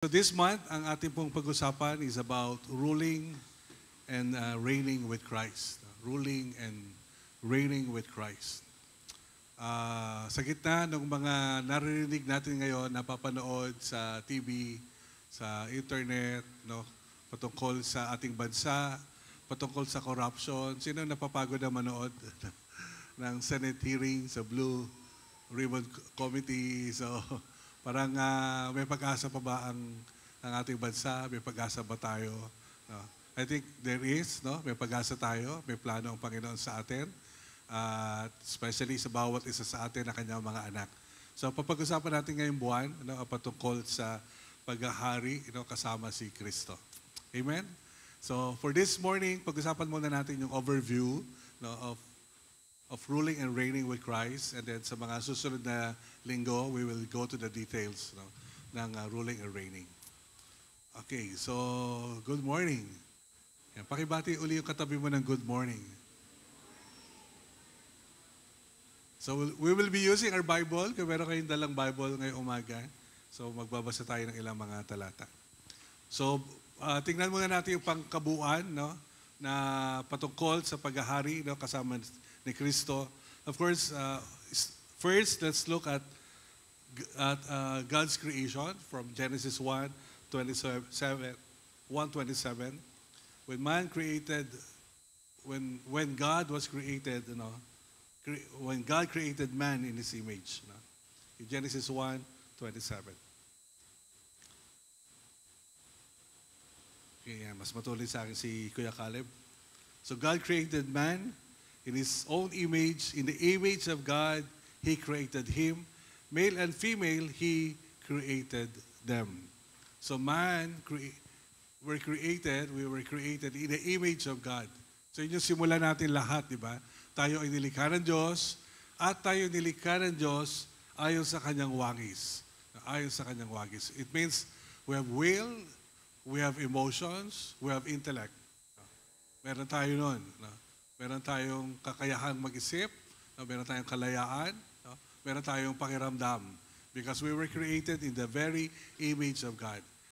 So this month, ang ating pong pag-usapan is about ruling and reigning with Christ. Ruling and reigning with Christ. Sa gitna ng mga naririnig natin ngayon, napapanood sa TV, sa internet, no, patungkol sa ating bansa, patungkol sa corruption, sino napapagod na manood ng Senate hearing sa Blue Ribbon Committee? So, parang may pag-asa pa ba ang ating bansa? May pag-asa ba tayo? No? I think there is, no? May pag-asa tayo, may plano ang Panginoon sa atin, especially sa bawat isa sa atin na kanyang mga anak. So papag-usapan natin ngayong buwan, no, patungkol sa paghahari, kasama si Kristo. Amen? So for this morning, pag-usapan muna natin yung overview, no, of ruling and reigning with Christ. And then sa mga susunod na linggo, we will go to the details, no, ng ruling and reigning. Okay, so good morning. Yan, pakibati uli yung katabi mo ng good morning. So we will be using our Bible. Kung meron kayong dalang Bible ngayong umaga, so magbabasa tayo ng ilang mga talata. So tingnan muna natin yung pangkabuuan, no, na patungkol sa paghahari, no, kasama ni Kristo. Of course, first, let's look at God's creation from Genesis 1:27. When God was created, when God created man in His image. In Genesis 1:27. Okay, mas matuloy sa akin si Kuya Caleb. So God created man in His own image. In the image of God, He created him. Male and female, He created them. So we were created in the image of God. So yun yung simula natin lahat, di ba? Tayo ay nilikha ng Diyos at tayo nilikha ng Diyos ayon sa Kanyang wangis. Ayon sa Kanyang wangis. It means we have will, we have emotions, we have intellect. Meron tayo nun. No? Meron tayong kakayahang mag-isip, no? Meron tayong kalayaan, no? Meron tayong pakiramdam. Because we were created in the very image of God.